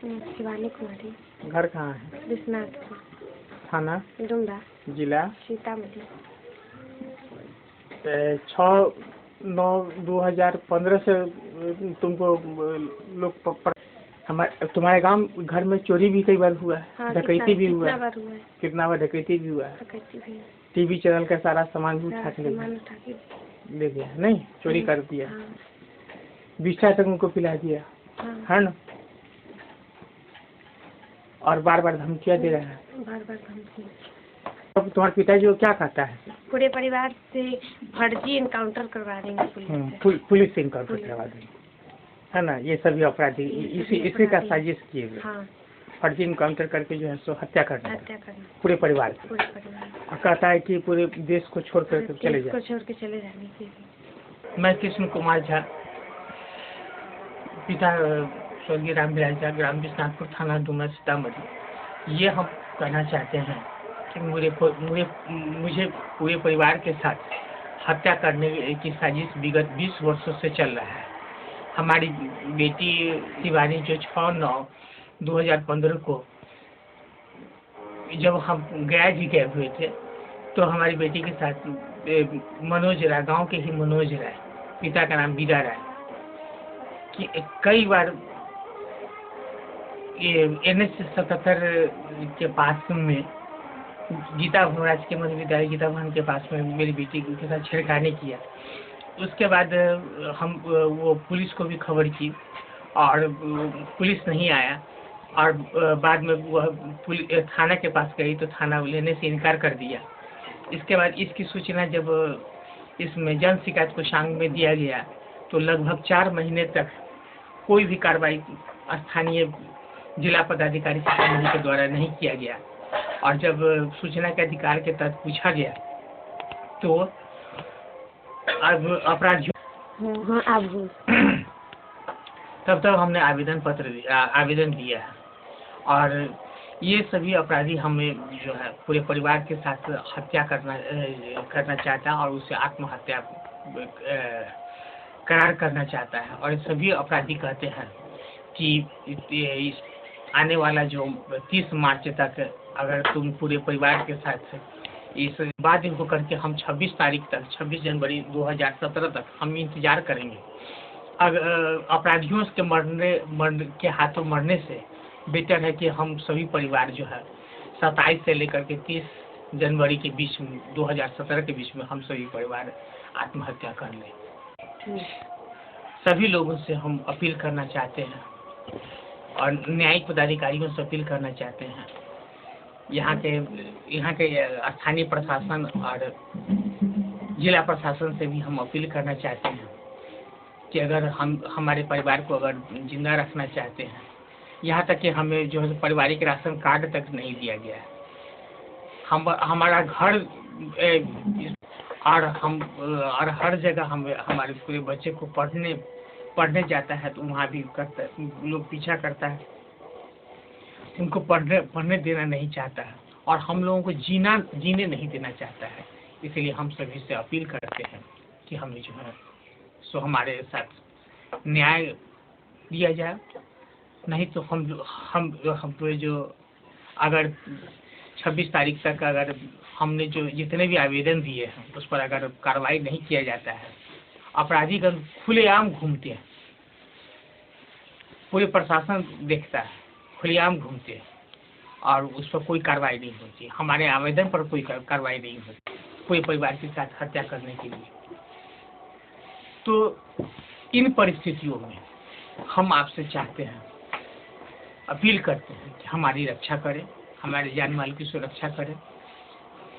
शिवानी कुमारी। घर कहाँ है? विश्वनाथपुर। थाना? डुमरा। जिला? सीतामढ़ी। 6/9/2015 से तुमको लोग तुम्हारे गांव घर में चोरी भी कई बार हुआ है। हाँ, डकैती भी हुआ कितना है। बार हुआ है? कितना बार डकैती भी हुआ है। डकैती भी है। टीवी चैनल का सारा सामान भी उठा के सामान उठा के ले गया, नहीं चोरी कर दिया। हाँ। बिस्टा तक उनको पिला दिया। हाँ। है ना? और बार बार धमकियाँ दे रहा है। बार बार धमकी। अब तुम्हारे पिताजी को क्या कहता है? पूरे परिवार से फर्जी इनकाउंटर करवा देंगे पुलिस से इनकाउंटर करवा देंगे, है ना? ये सभी अपराधी इसी का साजिश किए हुए। हाँ। फर्जी इनकाउंटर करके जो है सो हत्या करना पूरे परिवार की। और कहता है कि पूरे देश को छोड़ कर चले जाए। जाने के लिए। मैं कृष्ण कुमार झा, पिता स्वर्गीय रामविलास झा, ग्राम विश्वनाथपुर, थाना डुमरा, सीतामढ़ी। ये हम कहना चाहते हैं कि मुझे पूरे परिवार के साथ हत्या करने की साजिश विगत 20 वर्षों से चल रहा है। हमारी बेटी शिवानी जो 6/9/2015 को जब हम गया जी गए हुए थे, तो हमारी बेटी के साथ मनोज राय, गांव के ही मनोज राय, पिता का नाम बीरा राय, कि कई बार ये NH-77 के पास में गीता भवन, राजकीय मध्य विद्यालय गीता भवन के पास में मेरी बेटी के साथ छेड़खानी किया। उसके बाद हम वो पुलिस को भी खबर की और पुलिस नहीं आया, और बाद में वह थाना के पास गई तो थाना लेने से इनकार कर दिया। इसके बाद इसकी सूचना जब इसमें जन शिकायत कोषांग में दिया गया तो लगभग 4 महीने तक कोई भी कार्रवाई स्थानीय जिला पदाधिकारी के द्वारा नहीं किया गया। और जब सूचना के अधिकार के तहत पूछा गया तो अब अपराधियों तब हमने आवेदन दिया है, और ये सभी अपराधी हमें जो है पूरे परिवार के साथ हत्या करना चाहता है और उसे आत्महत्या करार करना चाहता है। और सभी अपराधी कहते हैं कि आने वाला जो 30 मार्च तक अगर तुम पूरे परिवार के साथ इस बाद इनको करके हम 26 तारीख तक, 26 जनवरी 2017 तक हम इंतजार करेंगे। अगर अपराधियों के मरने के हाथों मरने से बेटर है कि हम सभी परिवार जो है 27 से लेकर के 30 जनवरी के बीच में 2017 के बीच में हम सभी परिवार आत्महत्या कर लें। सभी लोगों से हम अपील करना चाहते हैं और न्यायिक पदाधिकारियों से अपील करना चाहते हैं। यहाँ के स्थानीय प्रशासन और जिला प्रशासन से भी हम अपील करना चाहते हैं कि अगर हम हमारे परिवार को अगर जिंदा रखना चाहते हैं, यहाँ तक कि हमें जो है पारिवारिक राशन कार्ड तक नहीं दिया गया है। हमारा घर और हर जगह हमारे पूरे बच्चे को पढ़ने जाता है तो वहाँ भी लोग पीछा करता है, उनको पढ़ने देना नहीं चाहता है और हम लोगों को जीने नहीं देना चाहता है। इसलिए हम सभी से अपील करते हैं कि हमें जो है सो हमारे साथ न्याय दिया जाए, नहीं तो हम जो अगर 26 तारीख तक अगर हमने जो जितने भी आवेदन दिए हैं उस पर अगर कार्रवाई नहीं किया जाता है, अपराधीगण खुलेआम घूमते हैं, पूरे प्रशासन देखता है, खुलेआम घूमते हैं और उस पर कोई कार्रवाई नहीं होती। हमारे आवेदन पर कोई कार्रवाई नहीं होती पूरे परिवार के साथ हत्या करने के लिए। तो इन परिस्थितियों में हम आपसे चाहते हैं, अपील करते हैं कि हमारी रक्षा करें, हमारे जान माल की सुरक्षा करें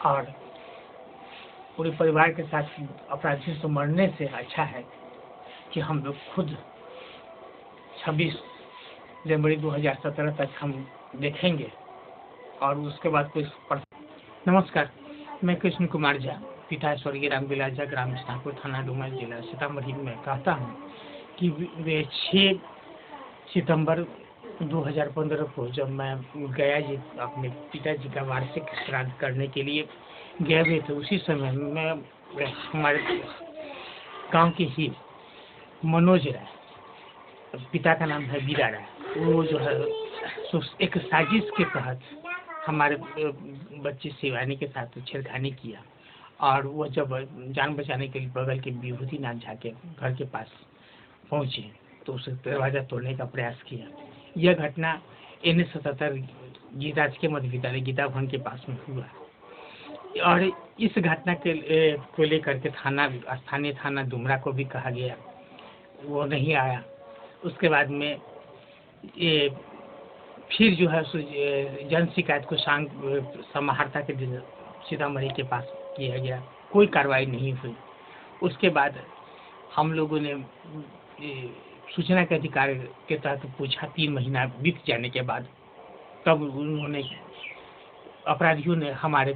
और पूरे परिवार के साथ अपराधियों से मरने से अच्छा है कि हम लोग खुद 26 जनवरी 2017 तक हम देखेंगे और उसके बाद कोई। नमस्कार, मैं कृष्ण कुमार झा, पिता स्वर्गीय रामविलास झा, ग्राम विश्वनाथपुर, थाना डुमरा, जिला सीतामढ़ी में कहता हूँ कि 6 सितंबर 2015 को जब मैं गया जी अपने पिताजी का वार्षिक श्राद्ध करने के लिए गए हुए थे, उसी समय मैं हमारे गांव के ही मनोज राय, पिता का नाम है बीरा राय, वो जो है एक साजिश के तहत हमारे बच्चे शिवानी के साथ छेड़खानी किया, और वो जब जान बचाने के लिए बगल के विभूतिनाथ झा के घर के पास पहुंचे तो उसे दरवाजा तोड़ने का प्रयास किया। यह घटना NA-77 गीता के मध्य विद्यालय गीता भवन के पास में हुआ, और इस घटना को लेकर के स्थानीय थाना डुमरा को भी कहा गया, वो नहीं आया। उसके बाद में ये फिर जो है जन शिकायत को समाहर्ता के दिन सीतामढ़ी के पास किया गया, कोई कार्रवाई नहीं हुई। उसके बाद हम लोगों ने सूचना के अधिकार के तहत पूछा, 3 महीना बीत जाने के बाद तब उन्होंने अपराधियों ने हमारे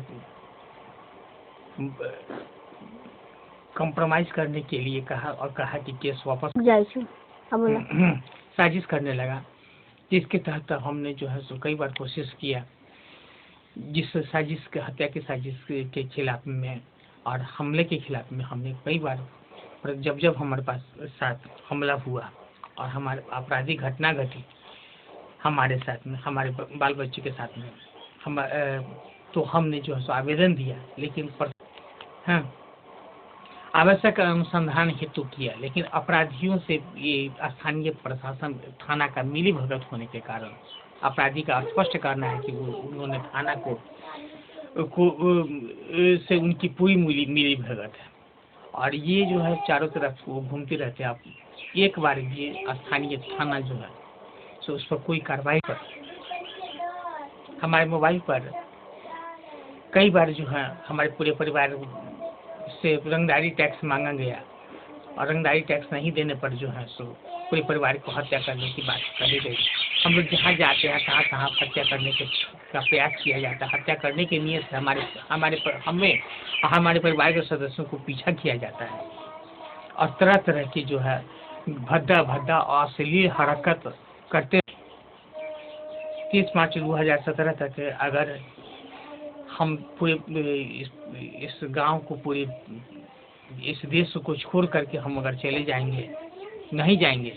कंप्रोमाइज करने के लिए कहा और कहा कि केस वापस साजिश करने लगा, जिसके तहत हमने जो है कई बार कोशिश किया, जिस साजिश के हत्या की साजिश के खिलाफ में और हमले के खिलाफ में हमने कई बार, जब हमारे पास साथ हमला हुआ और हमारे आपराधिक घटना घटी हमारे साथ में, हमारे बाल बच्चे के साथ में, तो हमने जो है आवेदन दिया, लेकिन आवश्यक अनुसंधान हेतु किया, लेकिन अपराधियों से ये स्थानीय प्रशासन थाना का मिली भगत होने के कारण अपराधी का स्पष्ट करना है कि उन्होंने थाना को से उनकी पूरी मिली भगत है, और ये जो है चारों तरफ वो घूमते रहते हैं। आप एक बार ये स्थानीय थाना जो है तो उस पर कोई कार्रवाई कर, हमारे मोबाइल पर कई बार जो है हमारे पूरे परिवार से रंगदारी टैक्स मांगा गया, और रंगदारी टैक्स नहीं देने पर जो है सो पूरे परिवार को हत्या करने की बात कही गई। हम लोग जहाँ जाते हैं कहाँ हत्या करने का प्रयास किया जाता है, हत्या करने की नीयत से हमारे परिवार के सदस्यों को पीछा किया जाता है, और तरह तरह की जो है भद्दा अश्लील हरकत करते। 30 मार्च 2017 तक अगर हम पूरे इस गांव को, पूरे इस देश को छोड़ करके हम अगर चले जाएंगे, नहीं जाएंगे,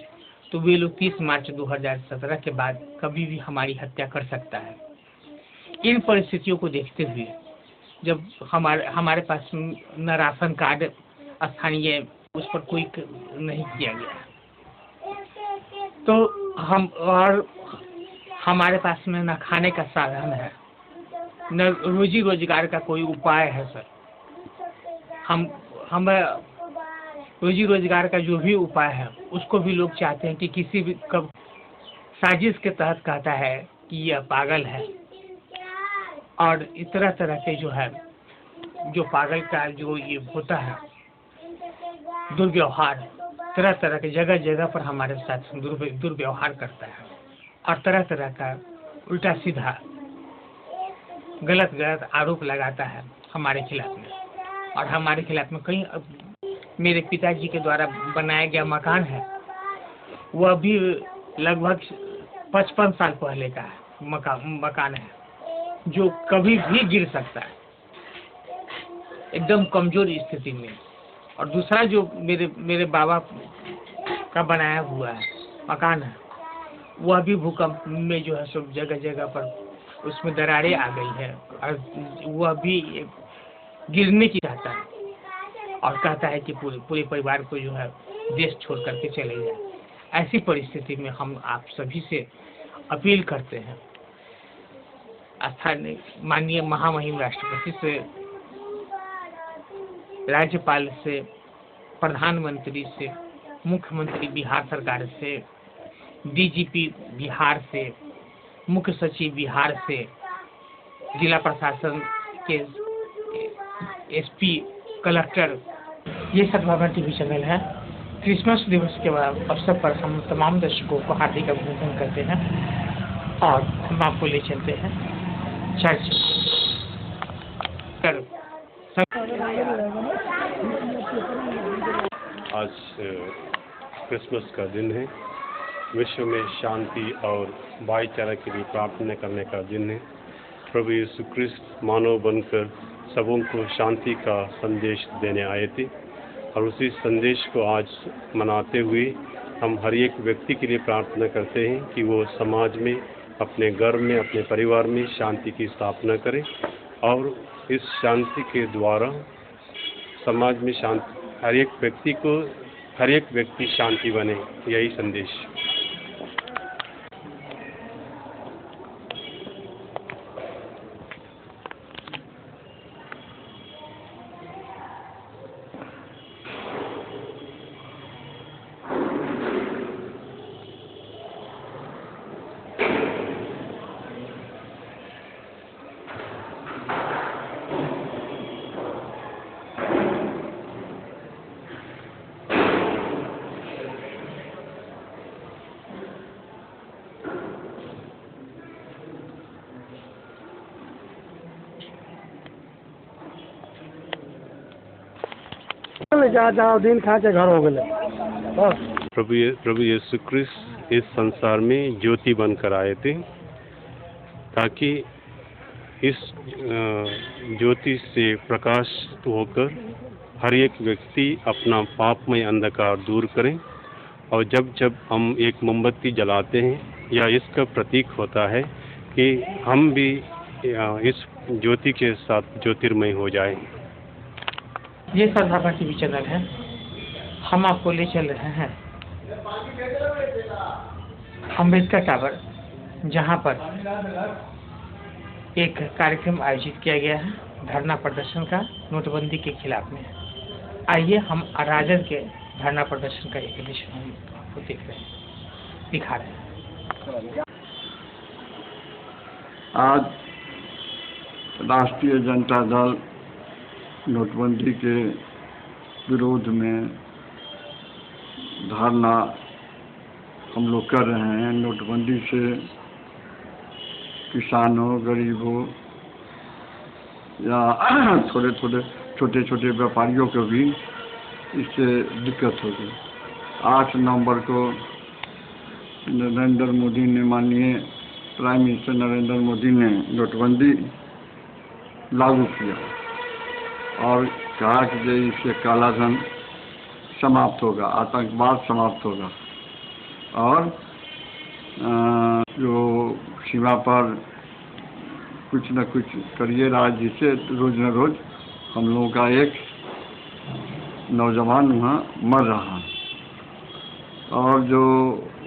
तो वे लोग 30 मार्च 2017 के बाद कभी भी हमारी हत्या कर सकता है। इन परिस्थितियों को देखते हुए जब हमारे पास न राशन कार्ड स्थानीय उस पर कोई नहीं किया गया, तो हमारे पास में न खाने का साधन है, न रोजी रोजगार का कोई उपाय है सर। हम रोजी रोजगार का जो भी उपाय है उसको भी लोग चाहते हैं कि किसी भी साजिश के तहत कहता है कि यह पागल है, और इस तरह के जो है जो पागल का जो ये होता है दुर्व्यवहार, तरह के जगह पर हमारे साथ दुर्व्यवहार करता है, और तरह का उल्टा सीधा गलत आरोप लगाता है हमारे खिलाफ में। और हमारे खिलाफ में कई मेरे पिताजी के द्वारा बनाया गया मकान है, वह भी लगभग 55 साल पहले का मकान है, जो कभी भी गिर सकता है, एकदम कमजोर स्थिति में। और दूसरा जो मेरे बाबा का बनाया हुआ है मकान है, वह भी भूकंप में जो है सब जगह पर उसमें दरारें आ गई है, और वह भी गिरने की चाहता है, और कहता है कि पूरे परिवार को जो है देश छोड़ करके चले जाए। ऐसी परिस्थिति में हम आप सभी से अपील करते हैं, स्थानीय माननीय महामहिम राष्ट्रपति से, राज्यपाल से, प्रधानमंत्री से, मुख्यमंत्री बिहार सरकार से, DGP बिहार से, मुख्य सचिव बिहार से, जिला प्रशासन के SP, कलेक्टर, ये सद्भावना TV चैनल है। क्रिसमस दिवस के अवसर पर हम तमाम दर्शकों को हार्दिक अभिनंदन करते हैं, और हम आपको ले चलते हैं चर्च। आज क्रिसमस का दिन है, विश्व में शांति और भाईचारा के लिए प्रार्थना करने का दिन है। प्रभु यीशु क्रिस्त मानव बनकर सबों को शांति का संदेश देने आए थे, और उसी संदेश को आज मनाते हुए हम हर एक व्यक्ति के लिए प्रार्थना करते हैं कि वो समाज में, अपने घर में, अपने परिवार में शांति की स्थापना करें और इस शांति के द्वारा समाज में शांति, हर एक व्यक्ति शांति बने, यही संदेश। दिन खा के घर हो गए बस। प्रभु यीशु क्रिस्त इस संसार में ज्योति बनकर आए थे ताकि इस ज्योति से प्रकाश होकर हर एक व्यक्ति अपना पापमय अंधकार दूर करें। और जब जब हम एक मोमबत्ती जलाते हैं या इसका प्रतीक होता है कि हम भी इस ज्योति के साथ ज्योतिर्मय हो जाएं। ये सरधाबा टीवी चैनल है। हम आपको ले चल रहे हैं अम्बेडकर टावर, जहां पर एक कार्यक्रम आयोजित किया गया है धरना प्रदर्शन का, नोटबंदी के खिलाफ में। आइए हम राजद के धरना प्रदर्शन का एक एडिशन हम आपको दिखा रहे हैं। आज राष्ट्रीय जनता दल नोटबंदी के विरोध में धरना हम लोग कर रहे हैं। नोटबंदी से किसानों, गरीबों या छोटे छोटे व्यापारियों को भी इससे दिक्कत होगी। 8 नवंबर को नरेंद्र मोदी ने, माननीय प्राइम मिनिस्टर नरेंद्र मोदी ने नोटबंदी लागू किया और कहा कि इससे काला धन समाप्त होगा, आतंकवाद समाप्त होगा और जो सीमा पर कुछ न कुछ करिए राज, जिससे रोज न रोज हम लोगों का एक नौजवान वहाँ मर रहा है। और जो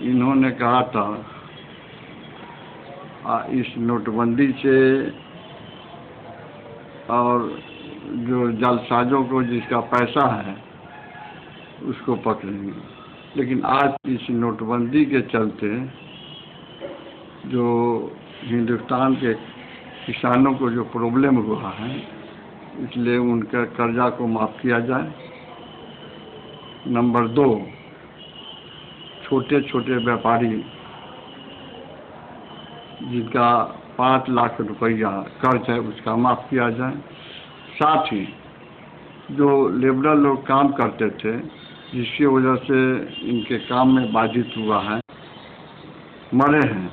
इन्होंने कहा था इस नोटबंदी से और जो जालसाजों को जिसका पैसा है उसको पकड़ेंगे, लेकिन आज इस नोटबंदी के चलते जो हिंदुस्तान के किसानों को जो प्रॉब्लम हुआ है, इसलिए उनका कर्जा को माफ़ किया जाए। नंबर 2, छोटे छोटे व्यापारी जिनका 5 लाख रुपया कर्ज है उसका माफ़ किया जाए। साथ ही जो लेबर लोग काम करते थे जिसकी वजह से इनके काम में बाधित हुआ है, मरे हैं,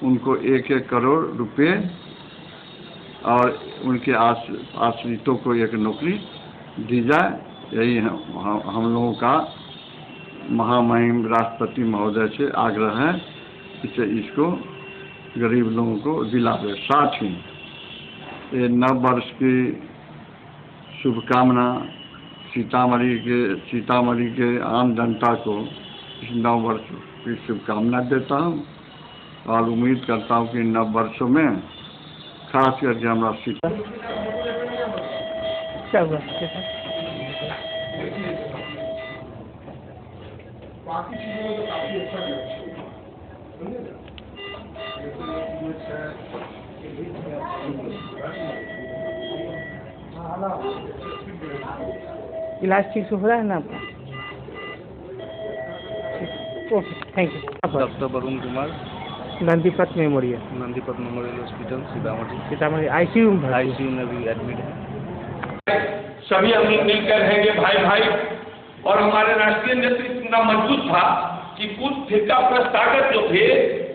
उनको 1-1 करोड़ रुपए और उनके आश्रितों को एक नौकरी दी जाए। यही हम लोगों का महामहिम राष्ट्रपति महोदय से आग्रह है, इसे इसको गरीब लोगों को दिला दे। साथ ही ये नव वर्ष की शुभकामना सीतामढ़ी के आम जनता को इस नव वर्ष की शुभकामना देता हूँ और उम्मीद करता हूँ कि नव वर्षों में खास करके हमारा इलाज ठीक से हो रहा है ना आपका? Okay, thank you. Doctor Varun Kumar, Nandipat memorial hospital Sitamarhi ICU में भी एडमिट है। सभी हम लोग मिलकर रहेंगे भाई भाई। और हमारे राष्ट्रीय नेतृत्व इतना मजबूत था कि कुछ फिरका प्रस्तावक जो थे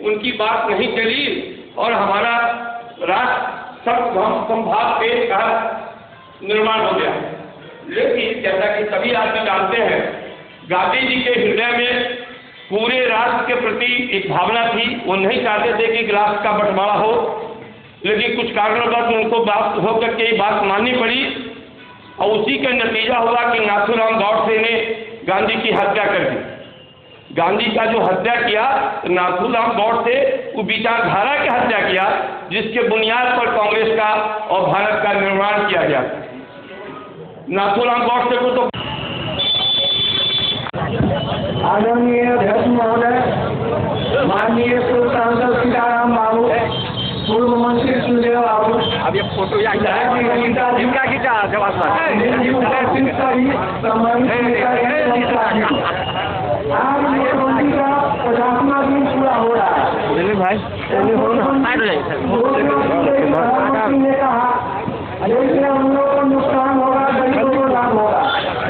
उनकी बात नहीं चली और हमारा राष्ट्र संभाग के का निर्माण हो गया। लेकिन जैसा कि सभी आदमी जानते हैं, गांधी जी के हृदय में पूरे राष्ट्र के प्रति एक भावना थी, वो नहीं चाहते थे कि राष्ट्र का बंटवारा हो, लेकिन कुछ कारणवश उनको बात होकर के बात माननी पड़ी और उसी का नतीजा हुआ कि नाथूराम गौडसे ने गांधी की हत्या कर दी। गांधी का जो हत्या किया, नाथूराम गौडसे वो विचारधारा की हत्या किया जिसके बुनियाद पर कांग्रेस का और भारत का निर्माण किया गया। नाथूराम गौडसे को तो आदरणीय अध्यक्ष महोदय, माननीय पूर्व सांसद सीताराम बाबू, पूर्व मंत्री सुखदेव बाबू, अब ये फोटो यहाँ आज नोटबंदी का 50वां दिन पूरा हो रहा है। भाई ने कहा देखिए हम लोग को नुकसान होगा, गरीबों को लाभ होगा,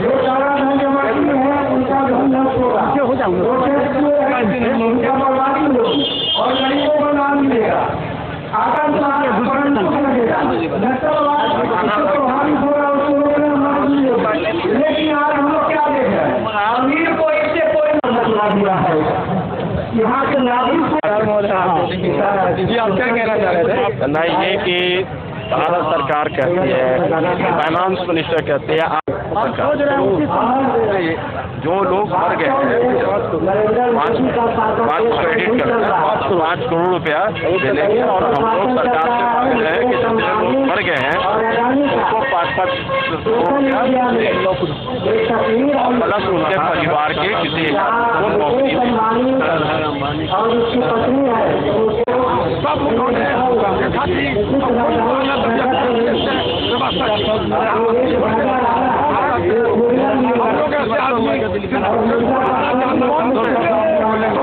जो सारा धन जमा किए हैं उनका धन नष्ट होगा, उनका बर्बादी होगी और गरीबों को लाभ मिलेगा। आतंकवाद लगेगा, नक्सलवाद प्रभावित होगा, उसको रोकने में मदद मिलेगी। लेकिन आज हम लोग क्या देख रहे हैं, अमीर को इससे कोई मदद नहीं दिया है। यहाँ के नागरिक जी आप क्या कहना चाह रहे थे? नहीं, ये कि भारत सरकार कहती है, फाइनेंस मिनिस्टर कहते हैं, जो लोग मर गए हैं 5 क्रेडिट करते हैं 5 करोड़ रुपया देने के, और हम लोग सरकार से मांग रहे हैं कि जो लोग मर गए हैं उनको 5 करोड़ रुपया और प्लस उनके परिवार के किसी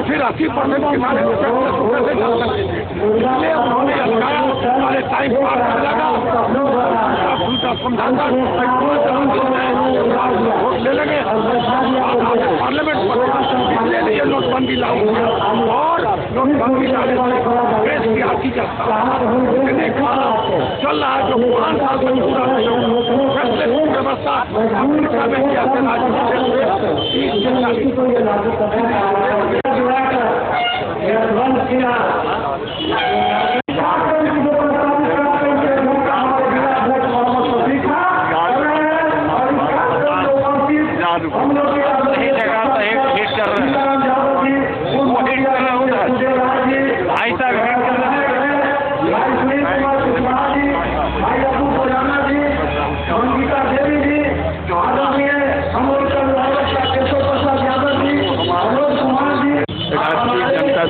फिर 80% किसाने इसलिए उन्होंने लगाया, सारे टाइम पास कर लगा, उनका समझाता वोट ले लगे पार्लियामेंट पर, इसलिए नोटबंदी लागू हुआ और नोटबंदी लाने से देश की आर्थिक देखा चल रहा है जो 5 साल तक पूरा व्यवस्था अमेरिका में किया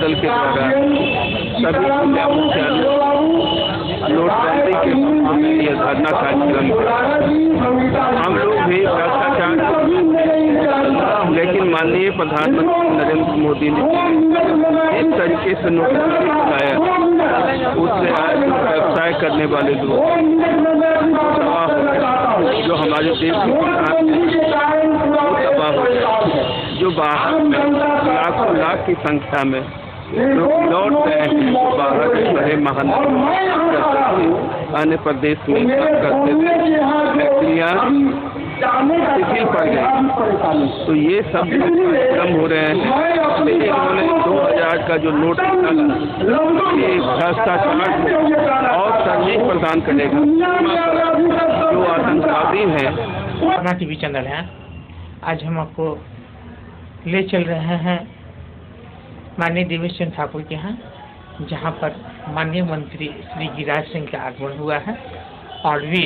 दल के द्वारा सभी जिला मुख्यालय नोटबंदी के लिए धरना कार्यक्रम हम लोग भी भ्रष्टाचार, लेकिन माननीय प्रधानमंत्री नरेंद्र मोदी ने इस तरीके से नोटबंदी चलाया, उससे आज व्यवसाय करने वाले लोग तबाह हो गए, जो हमारे देश के किसान तबाह हो गए, जो बाहर में लाख की संख्या में लोग लौट गए हैं, जो बाहर रहे महानगर अन्य प्रदेश में करते थे, फैक्ट्रियाँ शिथिल पड़ गई। तो ये सब कम हो रहे हैं, लेकिन इन्होंने 2000 का जो नोट निकाला ये भ्रष्टाचार और सर्विस प्रदान करेगा। जो आतंकवादी हैं अपना टीवी चैनल है, आज हम आपको ले चल रहे हैं माननीय देवेश चंद्र ठाकुर के यहाँ, जहाँ पर माननीय मंत्री श्री गिरिराज सिंह का आगमन हुआ है और वे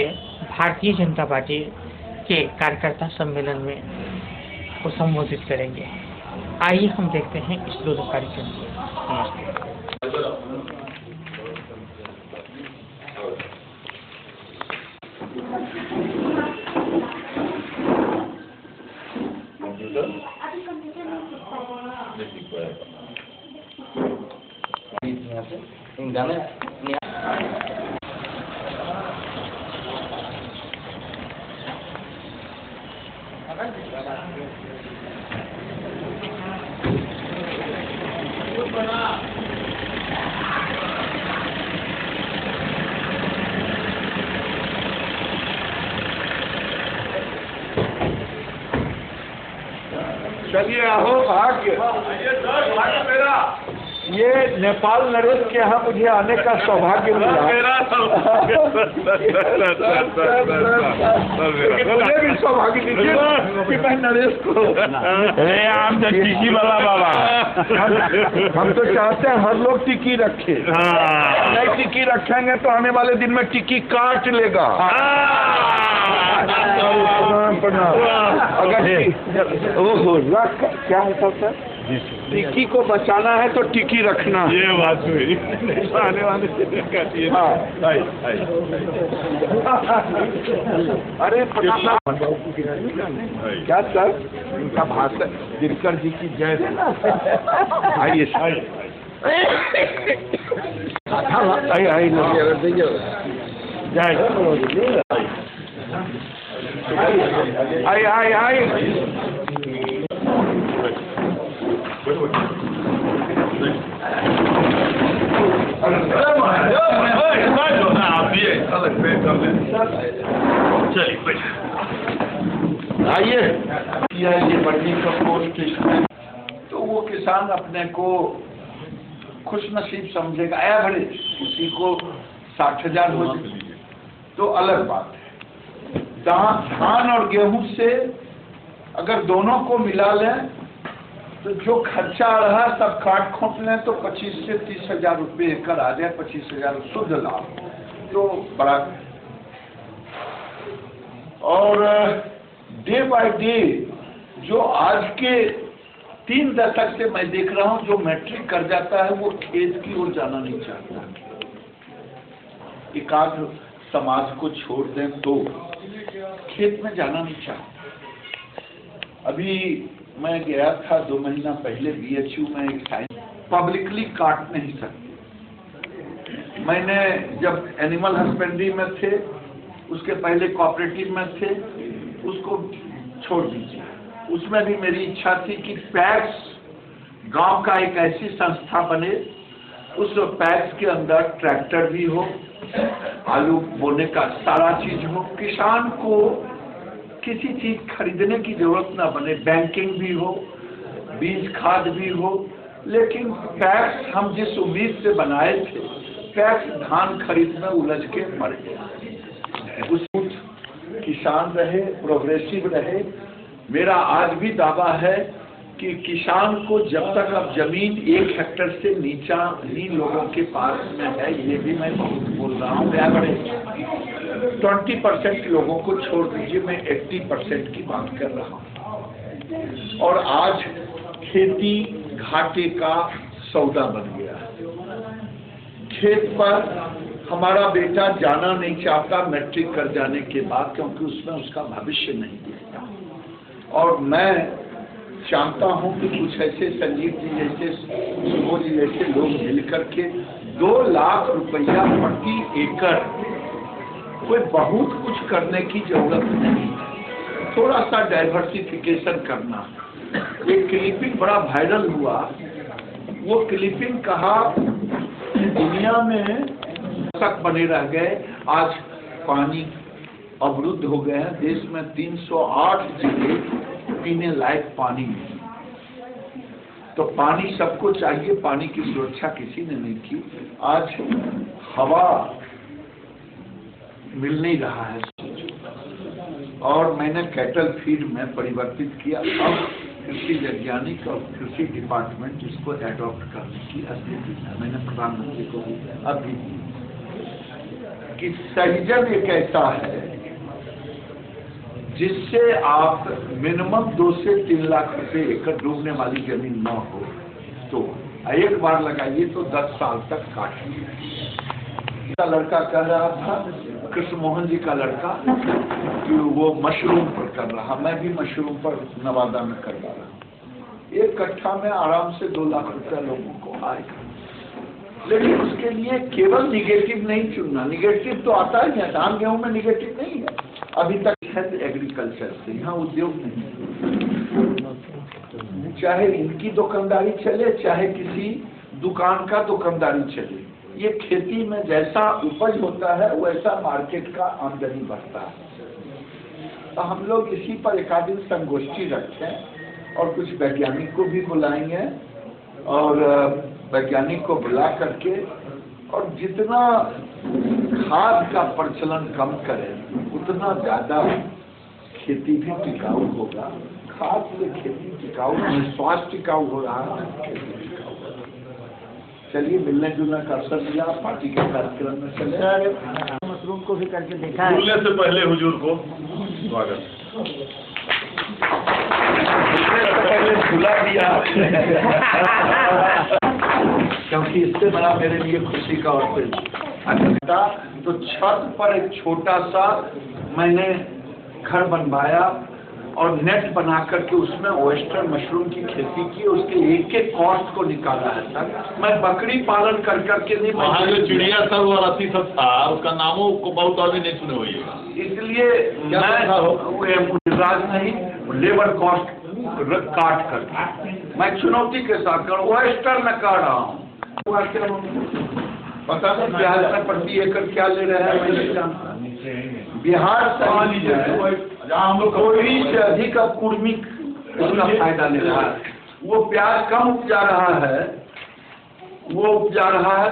भारतीय जनता पार्टी के कार्यकर्ता सम्मेलन में को संबोधित करेंगे। आइए हम देखते हैं इस दोनों कार्यक्रम को। चलिए आओ भाग्य मेरा। ये नेपाल नरेश के यहाँ मुझे आने का सौभाग्य मिला। मुझे भी सौभाग्य दीजिए कि मैं नरेश को आप तो टिकी वाला बाबा। हम तो चाहते हैं हर लोग टिकी रखे। नहीं टिकी रखेंगे तो आने वाले दिन में टिकी काट लेगा। अगर ओहो क्या है सर, टिक्की को बचाना है तो टिक्की रखना। ये बात हुई आने वाले अरे क्या सर, उनका भाषण दिनकर जी की जय। आइए आइए आइए। ये बढ़नी का पोस्ट तो वो किसान अपने को खुश नसीब समझेगा। एवरेज किसी को 60,000 हो तो अलग बात है। धान और गेहूं से अगर दोनों को मिला लें तो जो खर्चा आ रहा सब काट खोट लें तो 25 से 30,000 रुपये एकड़ आ जाए। 25,000 शुद्ध लाभ तो बड़ा। और डे बाय डे जो आज के 3 दशक से मैं देख रहा हूं, जो मैट्रिक कर जाता है वो खेत की ओर जाना नहीं चाहता। एकाग्र समाज को छोड़ दें तो खेत में जाना नहीं चाहता। अभी मैं गया था 2 महीना पहले BHU में एक साइंस पब्लिकली काट नहीं सकते। मैंने जब एनिमल हस्बेंड्री में थे, उसके पहले कोऑपरेटिव में थे, उसको छोड़ दीजिए। उसमें भी मेरी इच्छा थी कि पैक्स गांव का एक ऐसी संस्था बने, उस पैक्स के अंदर ट्रैक्टर भी हो, आलू बोने का सारा चीज हो, किसान को किसी चीज खरीदने की जरूरत ना बने, बैंकिंग भी हो, बीज खाद भी हो। लेकिन पैक्स हम जिस उम्मीद से बनाए थे, पैक्स धान खरीद में उलझ के मर गया। उस किसान रहे, प्रोग्रेसिव रहे। मेरा आज भी दावा है कि किसान को जब तक अब जमीन 1 हेक्टेयर से नीचे लोगों के पास में है, ये भी मैं बहुत बोल रहा हूँ, 20% लोगों को छोड़ दीजिए, मैं 80% की बात कर रहा हूँ। और आज खेती घाटे का सौदा बन गया है। खेत पर हमारा बेटा जाना नहीं चाहता मैट्रिक कर जाने के बाद, क्योंकि उसमें उसका भविष्य नहीं दिखता। और मैं चाहता हूं कि कुछ ऐसे संजीव जी जैसे, सुबो जी जैसे लोग मिलकर के 2 लाख रुपया प्रति एकड़, कोई बहुत कुछ करने की जरूरत नहीं, थोड़ा सा डाइवर्सिफिकेशन करना। एक क्लिपिंग बड़ा वायरल हुआ, वो क्लिपिंग कहा कि दुनिया में तक बने रह गए, आज पानी अवरुद्ध हो गए हैं। देश में 308 जिले पीने लायक पानी नहीं। तो पानी सबको चाहिए, पानी की सुरक्षा किसी ने नहीं की। आज हवा मिल नहीं रहा है। और मैंने कैटल फीड में परिवर्तित किया। अब कृषि वैज्ञानिक और कृषि डिपार्टमेंट इसको एडॉप्ट करने की स्थिति है। मैंने प्रधानमंत्री को अभी कि सहजन एक ऐसा है जिससे आप मिनिमम 2 से 3 लाख रुपए एकड़ डूबने वाली जमीन न हो तो एक बार लगाइए तो 10 साल तक काटिए। लड़का कह रहा था, कृष्ण मोहन जी का लड़का, कि वो मशरूम पर कर रहा, मैं भी मशरूम पर नवादा में करवा रहा हूँ। 1 कट्ठा में आराम से 2 लाख रुपया लोगों को आएगा। लेकिन उसके लिए केवल निगेटिव नहीं चुनना। निगेटिव तो आता ही है, धान गेहूं में निगेटिव नहीं है अभी तक है। एग्रीकल्चर से यहाँ उद्योग नहीं, चाहे इनकी दुकानदारी चले, चाहे किसी दुकान का दुकानदारी चले, ये खेती में जैसा उपज होता है वैसा मार्केट का आमदनी बढ़ता है। तो हम लोग इसी पर एक आध दिन संगोष्ठी रखें और कुछ वैज्ञानिक को भी बुलाएंगे और वैज्ञानिक को बुला करके और जितना खाद का प्रचलन कम करें उतना ज़्यादा खेती भी टिकाऊ होगा। खाद से खेती टिकाऊ, स्वास्थ्य टिकाऊ हो रहा है, खेती टिकाऊ हो रहा है। चलिए मिलने जुलने का अवसर मिला, पार्टी के कार्यक्रम में चले। मशरूम को भी करके देखा है। बोलने से पहले हुजूर को स्वागत। पहले झूला दिया क्योंकि इससे बड़ा मेरे लिए खुशी का और कोई था। तो छत पर एक छोटा सा मैंने घर बनवाया और नेट बना करके उसमें ओयस्टर मशरूम की खेती की, उसके एक एक कॉस्ट को निकाला है सर। मैं बकरी पालन कर करके नहीं, वहाँ जो चिड़िया सब और अति सब था उसका नामों को बहुत आदमी नहीं सुने हुए, इसलिए मैं राज नहीं लेबर कॉस्ट काट कर मैं चुनौती के साथ कर ओयस्टर में कर रहा हूँ। पता नहीं बिहार में प्रति एकड़ क्या ले रहे हैं। बिहार से हम लोग कोई से अधिक अब कुर्मी उसका फायदा ले रहा है। वो प्याज कम उपजा रहा है, वो उपजा रहा है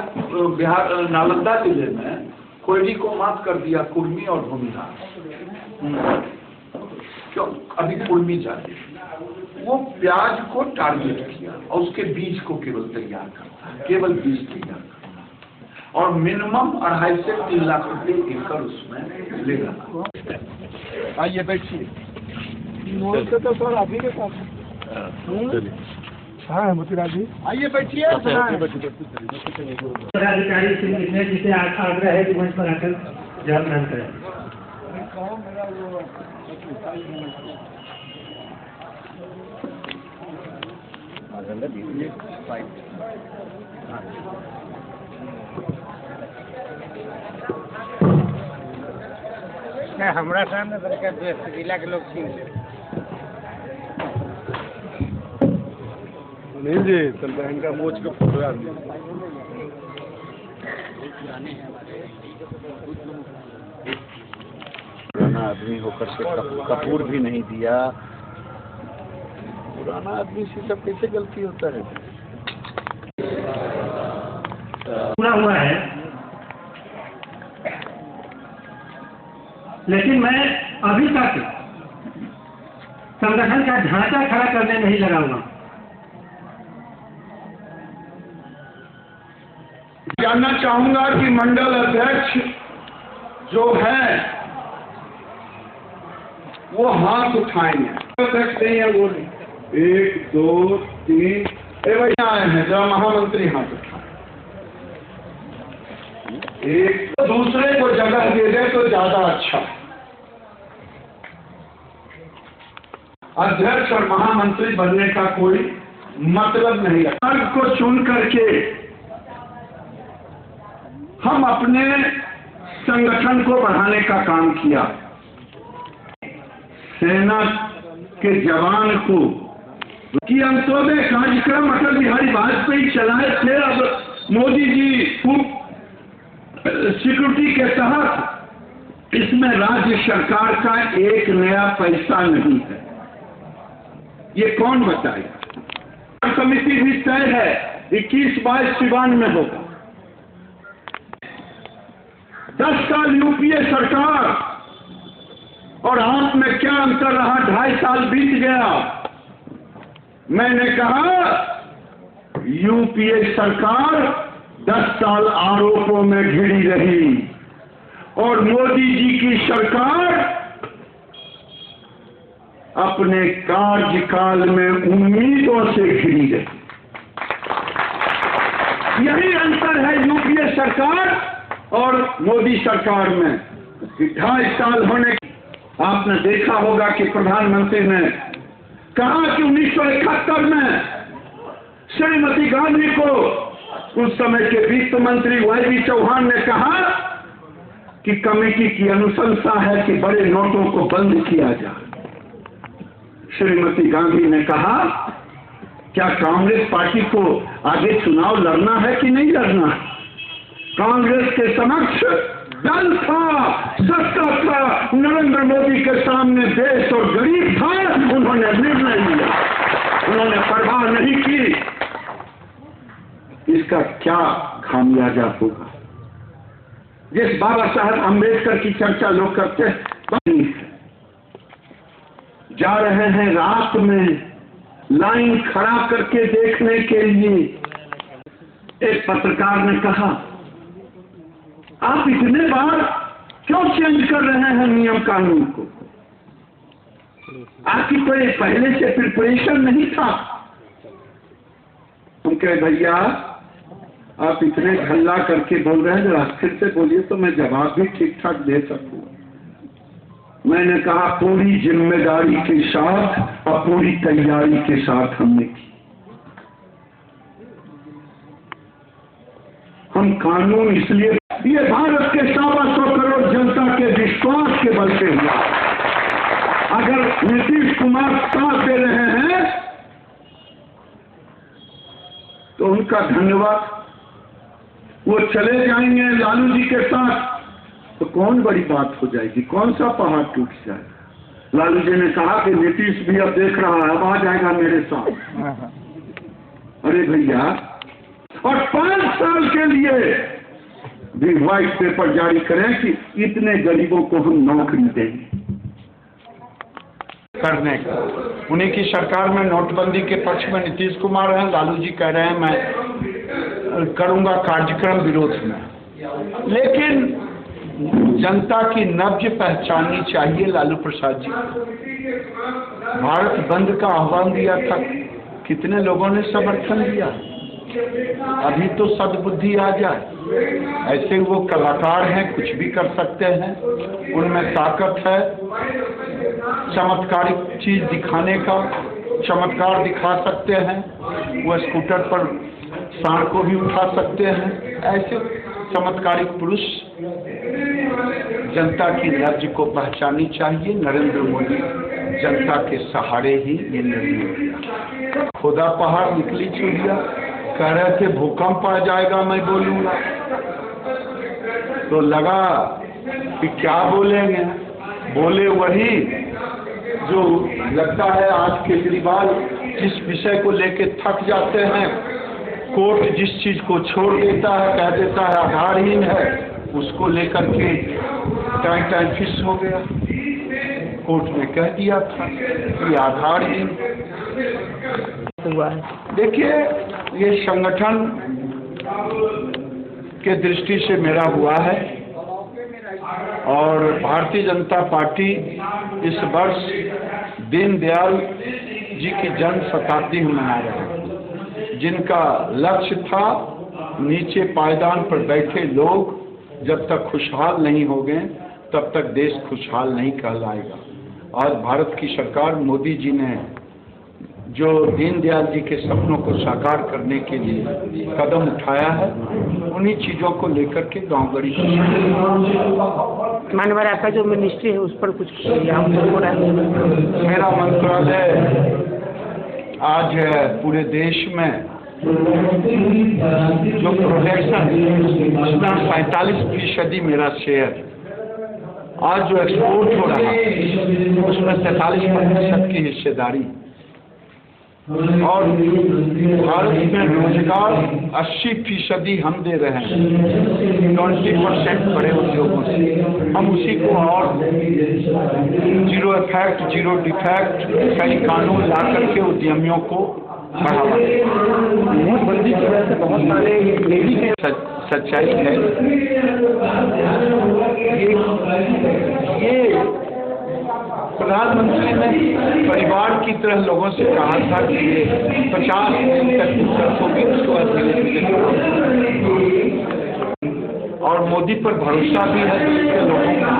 बिहार नालंदा जिले में। कोयली को माफ कर दिया कुर्मी और भूमिहार, क्यों अभी कुर्मी जाती। वो प्याज को टारगेट किया और उसके बीज को केवल तैयार करता है, केवल बीज तैयार करता है और मिनिमम 2.5 से 3 लाख रुपए एकड़ उसमें ले रहा। आइए बैठिए। नमस्ते तो सर अभी के साथ हाँ मोतीलाल जी आइए बैठिए। पदाधिकारी से मिलने जिसे आग्रह है कि मंच पर आकर जवाब ग्रहण करें। हमारा सामने सरकार जिला के लोग छीन नहीं जी चलता इनका मोच का फोटो पुराना आदमी होकर के कपूर भी नहीं दिया। पुराना आदमी से सब कैसे गलती होता है। पूरा हुआ है, लेकिन मैं अभी तक संगठन का ढांचा खड़ा करने नहीं लगा हुआ। जानना चाहूंगा कि मंडल अध्यक्ष जो है वो हाथ उठाएंगे। अध्यक्ष नहीं है वो 1 2 3 भैया आए हैं, जरा महामंत्री हाथ उठाए। एक दूसरे को जगह दे दे तो ज्यादा अच्छा। अध्यक्ष और महामंत्री बनने का कोई मतलब नहीं है। वर्ग को चुन करके हम अपने संगठन को बढ़ाने का काम किया। सेना के जवान को कि अंत्योदय कार्यक्रम अटल बिहारी वाजपेयी चलाए थे। अब मोदी जी खूब सिक्योरिटी के तहत इसमें राज्य सरकार का एक नया पैसा नहीं है। ये कौन बताएगा। समिति भी तय है 21 22 सिवान में होगा। 10 साल यूपीए सरकार और आप में क्या अंतर रहा। 2.5 साल बीत गया। मैंने कहा यूपीए सरकार 10 साल आरोपों में घिरी रही और मोदी जी की सरकार अपने कार्यकाल में उम्मीदों से घिरी रही। यही अंतर है यूपीए सरकार और मोदी सरकार में। 2.5 साल होने आपने देखा होगा कि प्रधानमंत्री ने कहा कि 1971 में श्रीमती गांधी को उस समय के वित्त मंत्री वाई चौहान ने कहा कि कमेटी की अनुशंसा है कि बड़े नोटों को बंद किया जाए। श्रीमती गांधी ने कहा क्या कांग्रेस पार्टी को आगे चुनाव लड़ना है कि नहीं लड़ना है। कांग्रेस के समक्ष दल था, सत्ता था, नरेंद्र मोदी के सामने देश और गरीब था। उन्होंने निर्णय लिया। उन्होंने परवाह नहीं की, इसका क्या खामियाजा होगा। जिस बाबा साहब अम्बेडकर की चर्चा लोग करते हैं, जा रहे हैं रात में लाइन खड़ा करके देखने के लिए। एक पत्रकार ने कहा, आप इतने बार क्यों चेंज कर रहे हैं नियम कानून को? आपकी कोई पहले से प्रिपरेशन नहीं था? हम कहे भैया आप इतने हल्ला करके बोल रहे हैं, जरा फिर से बोलिए तो मैं जवाब भी ठीक ठाक दे सकूं। मैंने कहा पूरी जिम्मेदारी के साथ और पूरी तैयारी के साथ हमने की। हम कानून इसलिए, ये भारत के 125 करोड़ जनता के विश्वास के बल पे हुआ। अगर नीतीश कुमार साथ दे रहे हैं तो उनका धन्यवाद। वो चले जाएंगे लालू जी के साथ तो कौन बड़ी बात हो जाएगी, कौन सा पहाड़ टूट जाएगा। लालू जी ने कहा कि नीतीश भी अब देख रहा है, अब आ जाएगा मेरे साथ। अरे भैया, और 5 साल के लिए भी व्हाइट पेपर जारी करें कि इतने गरीबों को हम नौकरी देंगे करने का। उन्हीं की सरकार में नोटबंदी के पक्ष में नीतीश कुमार हैं, लालू जी कह रहे हैं मैं करूंगा कार्यक्रम विरोध में। लेकिन जनता की नब्ज पहचाननी चाहिए लालू प्रसाद जी। भारत बंद का आह्वान दिया था, कितने लोगों ने समर्थन दिया। अभी तो सद्बुद्धि आ जाए। ऐसे वो कलाकार हैं, कुछ भी कर सकते हैं, उनमें ताकत है। चमत्कारिक चीज दिखाने का, चमत्कार दिखा सकते हैं। वो स्कूटर पर सांड को भी उठा सकते हैं। ऐसे चमत्कारिक पुरुष जनता की नब्ज को पहचाननी चाहिए। नरेंद्र मोदी जनता के सहारे ही ये निर्णय किया। खुदा पहाड़ निकली चूड़िया, कह रहे थे भूकंप आ जाएगा मैं बोलूंगा, तो लगा कि क्या बोलेंगे। बोले वही जो लगता है आज केजरीवाल जिस विषय को लेके थक जाते हैं, कोर्ट जिस चीज को छोड़ देता है, कह देता है आधारहीन है, उसको लेकर के टाइम फिक्स हो गया। कोर्ट ने कह दिया था कि आधारहीन हुआ है। देखिए, ये संगठन के दृष्टि से मेरा हुआ है और भारतीय जनता पार्टी इस वर्ष दीनदयाल जी की जन्म शताब्दी मना रहे हैं, जिनका लक्ष्य था नीचे पायदान पर बैठे लोग जब तक खुशहाल नहीं हो गए तब तक देश खुशहाल नहीं कहलाएगा। आज भारत की सरकार मोदी जी ने जो दीनदयाल जी के सपनों को साकार करने के लिए कदम उठाया है, उन्हीं चीजों को लेकर के गांव गड़ी मानवर आपका जो मिनिस्ट्री है उस पर कुछ मेरा मंत्रालय आज पूरे देश में जो प्रोडक्शन उसमें 45% मेरा शेयर, आज जो एक्सपोर्ट हो रहा है उसमें 43% की हिस्सेदारी, और भारत में रोजगार 80% हम दे रहे हैं 20% बड़े उद्योगों से। हम उसी को और जीरो इफेक्ट जीरो डिफेक्ट कई कानून ला करके उद्यमियों को बढ़ावा। नोटबंदी की वजह से बहुत सारे लेडी के सच्चाई है। ये प्रधानमंत्री ने परिवार की तरह लोगों से कहा था कि ये 50 दिन तक दिक्कत होगी, उसको धीरे धीरे, और मोदी पर भरोसा भी है देश के लोगों का,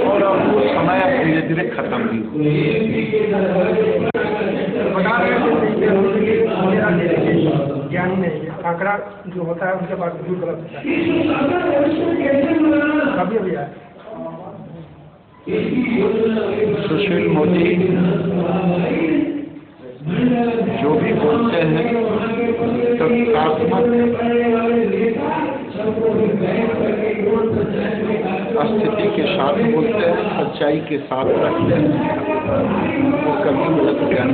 और अब वो समय धीरे धीरे खत्म भी ज्ञानी नहीं है, आंकड़ा जो होता है उनके पास बिल्कुल गलत होता है। कभी अभी आया सुशील मोदी जो भी बोलते हैं तथ्यात्मक स्थिति के के साथ बोलते हैं, सच्चाई के साथ रखते हैं, वो कभी गलत ज्ञान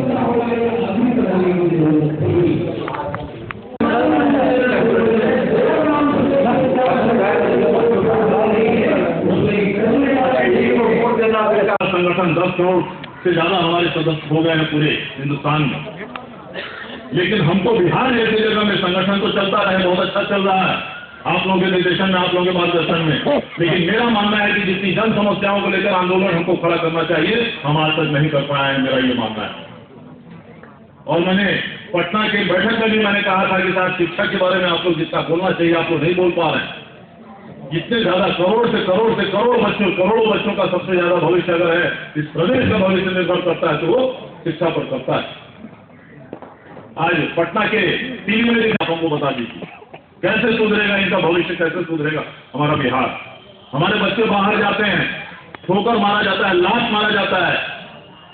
संगठन 10 करोड़ से ज्यादा हमारे सदस्य हो गए हैं पूरे हिंदुस्तान में, लेकिन हमको बिहार जैसी जगह में संगठन तो चलता रहे, बहुत अच्छा चल रहा है आप लोगों के निर्देशन में, आप लोगों के मार्गदर्शन में, लेकिन मेरा मानना है कि जितनी जन समस्याओं को लेकर आंदोलन हमको खड़ा करना चाहिए, हम आज तक नहीं कर पाए हैं, मेरा ये मानना है। और मैंने पटना के बैठक में भी मैंने कहा था कि साहब शिक्षा के बारे में आप लोग जितना बोलना चाहिए आप लोग नहीं बोल पा रहे हैं। जितने ज्यादा करोड़ों करोड़ों बच्चों का सबसे ज्यादा भविष्य अगर है, इस प्रदेश का भविष्य निर्भर करता है तो वो शिक्षा पर करता है। आज पटना के टीवी में आप हमको बता दीजिए कैसे सुधरेगा इनका भविष्य, कैसे सुधरेगा हमारा बिहार। हमारे बच्चे बाहर जाते हैं, ठोकर मारा जाता है, लात मारा जाता है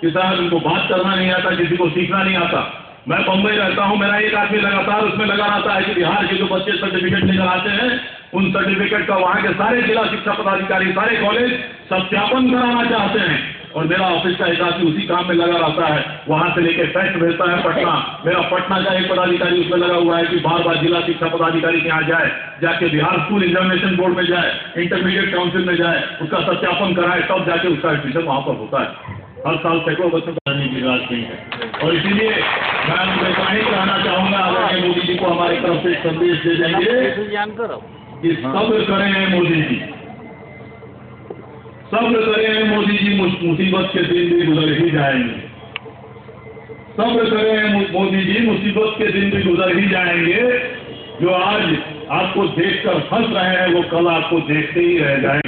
कि साहब इनको बात करना नहीं आता, किसी को सीखना नहीं आता। मैं बम्बई रहता हूं, मेरा एक आदमी लगातार उसमें लगा रहता है कि बिहार के जो बच्चे सर्टिफिकेट लेकर आते हैं उन सर्टिफिकेट का वहां के सारे जिला शिक्षा पदाधिकारी, सारे कॉलेज सत्यापन कराना चाहते हैं, और मेरा ऑफिस का एक आदमी उसी काम में लगा रहता है, वहां से लेके फैक्ट भेजता है पटना। मेरा पटना का एक पदाधिकारी उसमें लगा हुआ है कि बार बार जिला शिक्षा पदाधिकारी के यहाँ जाए, जाके बिहार स्कूल एग्जामिनेशन बोर्ड में जाए, इंटरमीडिएट काउंसिल में जाए, उसका सत्यापन कराए, तब जाके उसका एडमिशन वहां पर होता है। हर साल सैकड़ों बच्चों को करने की बात नहीं है, और इसीलिए मैं उनसे कहीं कहना चाहूंगा अगर मोदी जी को हमारी तरफ से संदेश दे देंगे कि सब्र करें मोदी जी, सब्र करें मोदी जी, मुसीबत के दिन भी गुजर ही जाएंगे। सब्र करें मोदी जी, मुसीबत के दिन भी गुजर ही जाएंगे। जो आज आपको देखकर हंस रहे हैं वो कल आपको देखते ही रह जाएंगे।